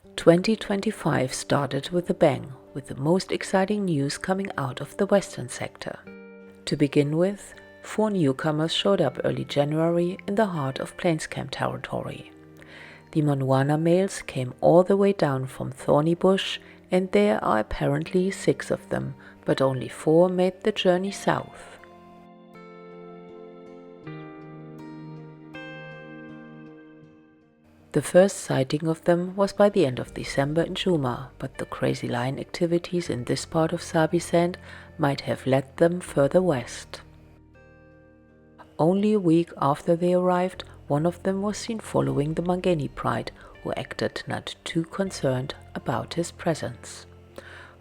2025 started with a bang, with the most exciting news coming out of the western sector. To begin with, 4 newcomers showed up early January in the heart of Plainscamp territory. The Monwana males came all the way down from Thorny Bush, and there are apparently 6 of them, but only 4 made the journey south. The first sighting of them was by the end of December in Gijima, but the crazy lion activities in this part of Sabi Sand might have led them further west. Only a week after they arrived, one of them was seen following the Mhangeni pride, who acted not too concerned about his presence.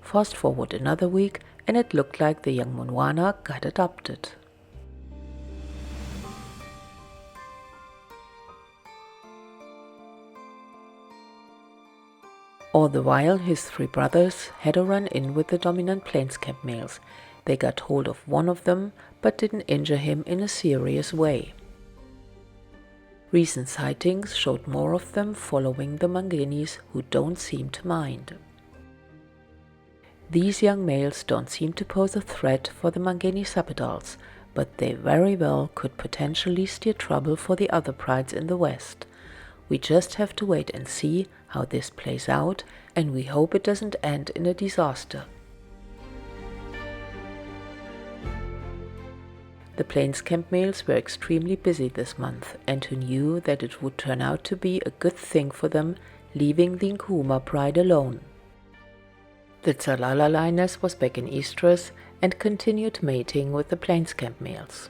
Fast forward another week, and it looked like the young Monwana got adopted. All the while, his 3 brothers had a run-in with the dominant Plainscamp males. They got hold of one of them, but didn't injure him in a serious way. Recent sightings showed more of them following the Mhangenis, who don't seem to mind. These young males don't seem to pose a threat for the Mhangeni subadults, but they very well could potentially steer trouble for the other prides in the west. We just have to wait and see how this plays out, and we hope it doesn't end in a disaster. The Plainscamp males were extremely busy this month, and who knew that it would turn out to be a good thing for them, leaving the Nkuhuma pride alone. The Tsalala lioness was back in estrus and continued mating with the Plainscamp males.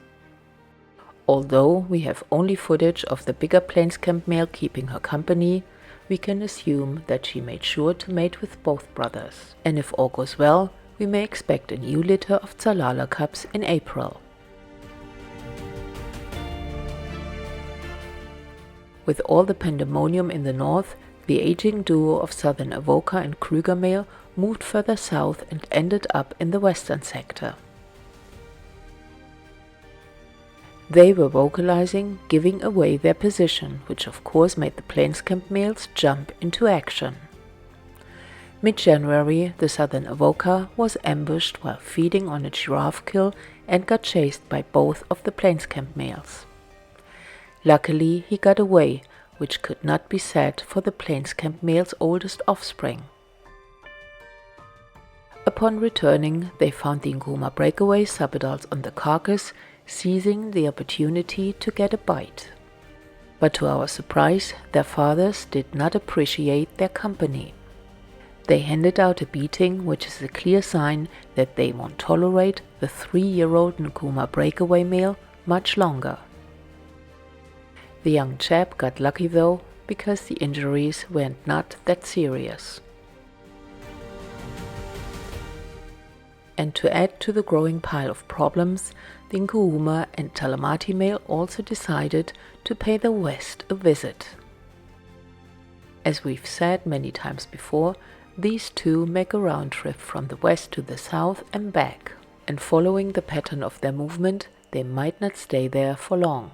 Although we have only footage of the bigger Plainscamp male keeping her company, we can assume that she made sure to mate with both brothers, and if all goes well, we may expect a new litter of Tsalala cubs in April. With all the pandemonium in the north, the aging duo of southern Avoca and Kruger male moved further south and ended up in the western sector. They were vocalizing, giving away their position, which of course made the Plainscamp males jump into action. Mid-January, the southern Avoca was ambushed while feeding on a giraffe kill and got chased by both of the Plainscamp males. Luckily, he got away, which could not be said for the Plainscamp male's oldest offspring. Upon returning, they found the Nkuhuma Breakaway subadults on the carcass, seizing the opportunity to get a bite. But to our surprise, their fathers did not appreciate their company. They handed out a beating, which is a clear sign that they won't tolerate the 3-year-old Nkuhuma Breakaway male much longer. The young chap got lucky though, because the injuries were not that serious. And to add to the growing pile of problems, the Nkuhuma and Talamati male also decided to pay the West a visit. As we've said many times before, these two make a round trip from the west to the south and back, and following the pattern of their movement, they might not stay there for long.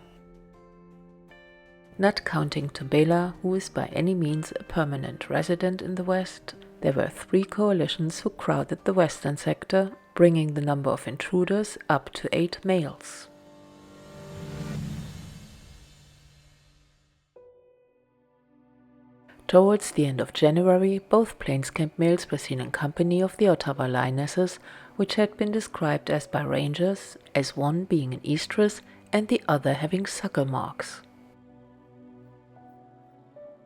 Not counting Tumblela, who is by any means a permanent resident in the west, there were 3 coalitions who crowded the western sector, bringing the number of intruders up to 8 males. Towards the end of January, both Plainscamp males were seen in company of the Othawa lionesses, which had been described as by rangers, as one being an estrus and the other having suckle marks.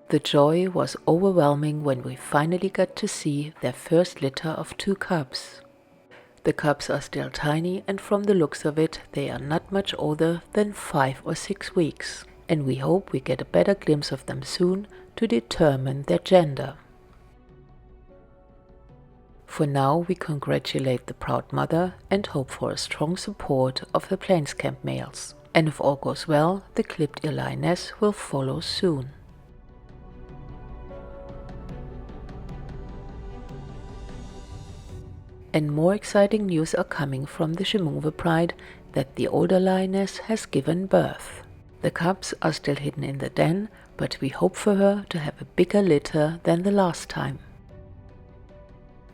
The joy was overwhelming when we finally got to see their first litter of 2 cubs. The cubs are still tiny, and from the looks of it, they are not much older than 5 or 6 weeks, and we hope we get a better glimpse of them soon to determine their gender. For now, we congratulate the proud mother and hope for a strong support of the Plainscamp males. And if all goes well, the clipped ear lioness will follow soon. And more exciting news are coming from the Ximunghwe pride that the older lioness has given birth. The cubs are still hidden in the den, but we hope for her to have a bigger litter than the last time.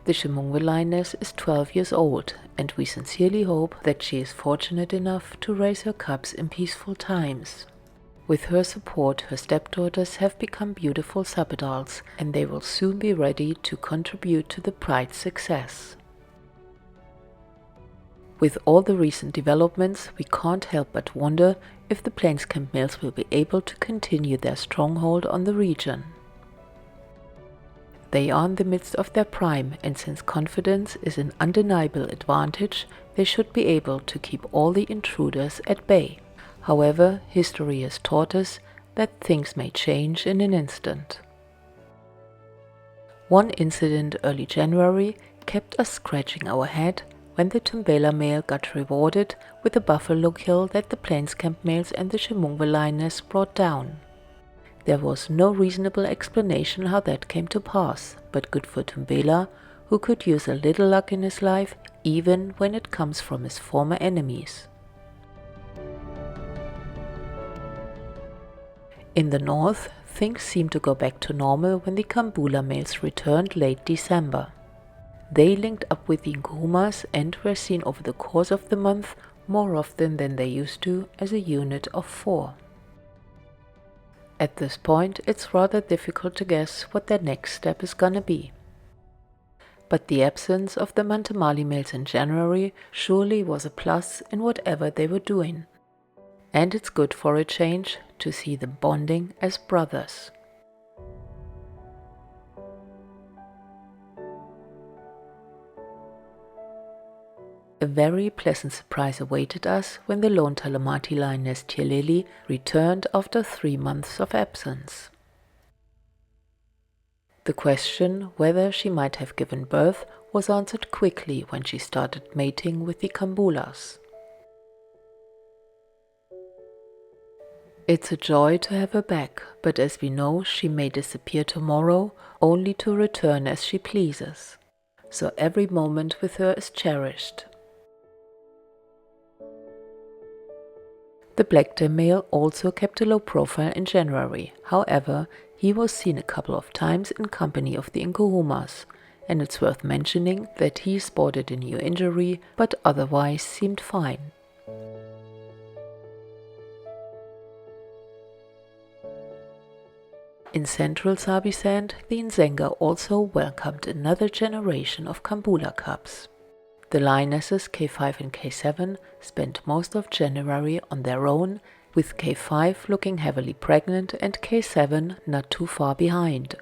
The Ximunghwe lioness is 12 years old, and we sincerely hope that she is fortunate enough to raise her cubs in peaceful times. With her support, her stepdaughters have become beautiful sub-adults, and they will soon be ready to contribute to the pride's success. With all the recent developments, we can't help but wonder if the Plainscamp males will be able to continue their stronghold on the region. They are in the midst of their prime, and since confidence is an undeniable advantage, they should be able to keep all the intruders at bay. However, history has taught us that things may change in an instant. One incident early January kept us scratching our head when the Tumblela male got rewarded with a buffalo kill that the Plainscamp males and the Ximunghwe lioness brought down. There was no reasonable explanation how that came to pass, but good for Tumblela, who could use a little luck in his life even when it comes from his former enemies. In the north, things seemed to go back to normal when the Kambula males returned late December. They linked up with the Nkuhumas and were seen over the course of the month more often than they used to as a unit of 4. At this point, it's rather difficult to guess what their next step is gonna be. But the absence of the Mantamali males in January surely was a plus in whatever they were doing. And it's good for a change to see them bonding as brothers. A very pleasant surprise awaited us when the lone Talamati lioness Tiyelele returned after 3 months of absence. The question whether she might have given birth was answered quickly when she started mating with the Kambulas. It's a joy to have her back, but as we know, she may disappear tomorrow, only to return as she pleases. So every moment with her is cherished. The Blackdam male also kept a low profile in January. However, he was seen a couple of times in company of the Nkuhumas, and it's worth mentioning that he sported a new injury, but otherwise seemed fine. In central Sabi Sand, the Nzenga also welcomed another generation of Kambula cubs. The lionesses K5 and K7 spent most of January on their own, with K5 looking heavily pregnant and K7 not too far behind.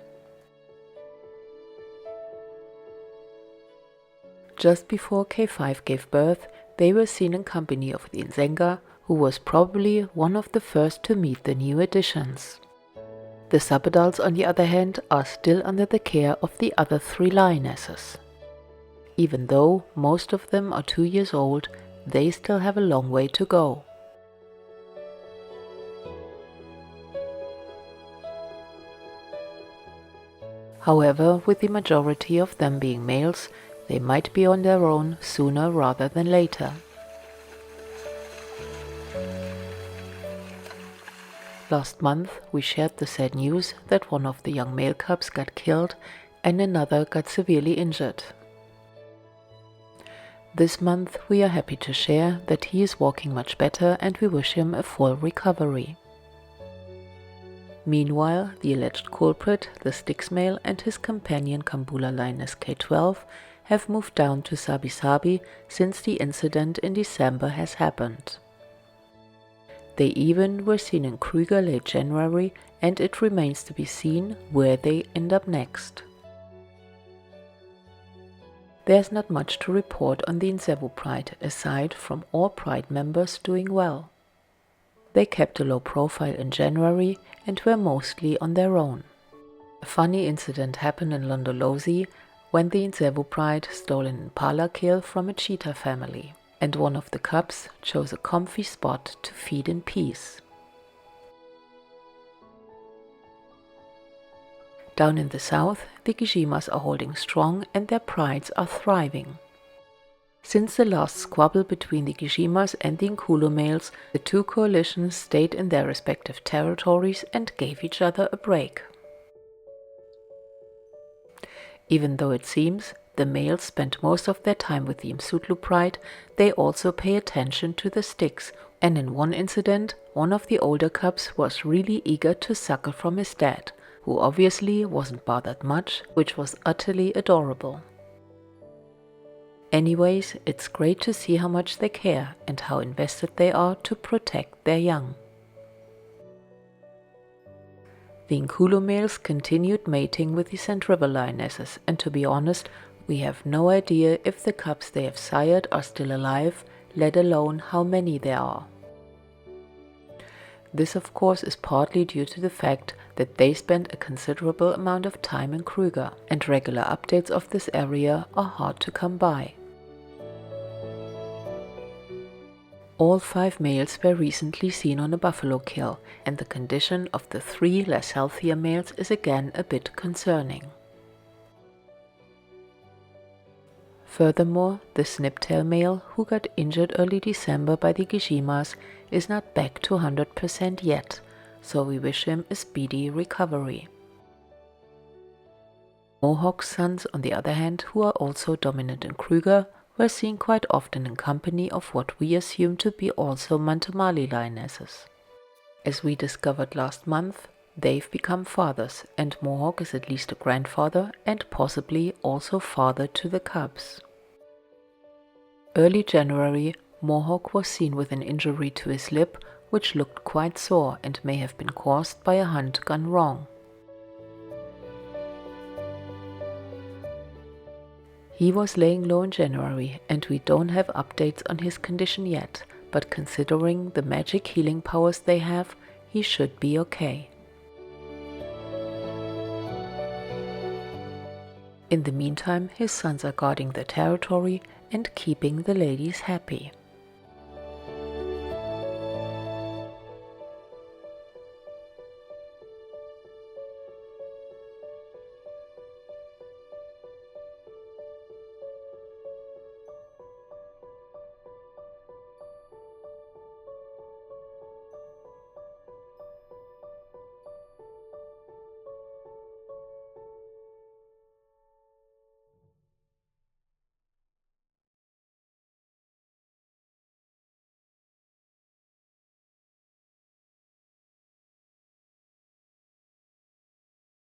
Just before K5 gave birth, they were seen in company of the Nzenga, who was probably one of the first to meet the new additions. The sub-adults, on the other hand, are still under the care of the other 3 lionesses. Even though most of them are 2 years old, they still have a long way to go. However, with the majority of them being males, they might be on their own sooner rather than later. Last month, we shared the sad news that one of the young male cubs got killed and another got severely injured. This month, we are happy to share that he is walking much better and we wish him a full recovery. Meanwhile, the alleged culprit, the Styx male, and his companion Kambula lioness K12 have moved down to Sabi since the incident in December has happened. They even were seen in Kruger late January, and it remains to be seen where they end up next. There's not much to report on the Ntsevu Pride, aside from all Pride members doing well. They kept a low profile in January and were mostly on their own. A funny incident happened in Londolozi when the Ntsevu Pride stole an impala kill from a cheetah family, and one of the cubs chose a comfy spot to feed in peace. Down in the south, the Gijimas are holding strong and their prides are thriving. Since the last squabble between the Gijimas and the Nkhulu males, the two coalitions stayed in their respective territories and gave each other a break. Even though it seems the males spend most of their time with the Msutlu pride, they also pay attention to the Styx, and in one incident, one of the older cubs was really eager to suckle from his dad, who obviously wasn't bothered much, which was utterly adorable. Anyways, it's great to see how much they care and how invested they are to protect their young. The Nkhulu males continued mating with the Sand River lionesses, and to be honest, we have no idea if the cubs they have sired are still alive, let alone how many there are. This of course is partly due to the fact that they spend a considerable amount of time in Kruger, and regular updates of this area are hard to come by. All 5 males were recently seen on a buffalo kill, and the condition of the 3 less healthier males is again a bit concerning. Furthermore, the sniptail male, who got injured early December by the Gijimas, is not back to 100% yet, so we wish him a speedy recovery. Mohawk's sons, on the other hand, who are also dominant in Kruger, were seen quite often in company of what we assume to be also Mantamali lionesses. As we discovered last month, they've become fathers, and Mohawk is at least a grandfather and possibly also father to the cubs. Early January, Mohawk was seen with an injury to his lip, which looked quite sore and may have been caused by a hunt gone wrong. He was laying low in January, and we don't have updates on his condition yet, but considering the magic healing powers they have, he should be okay. In the meantime, his sons are guarding the territory and keeping the ladies happy.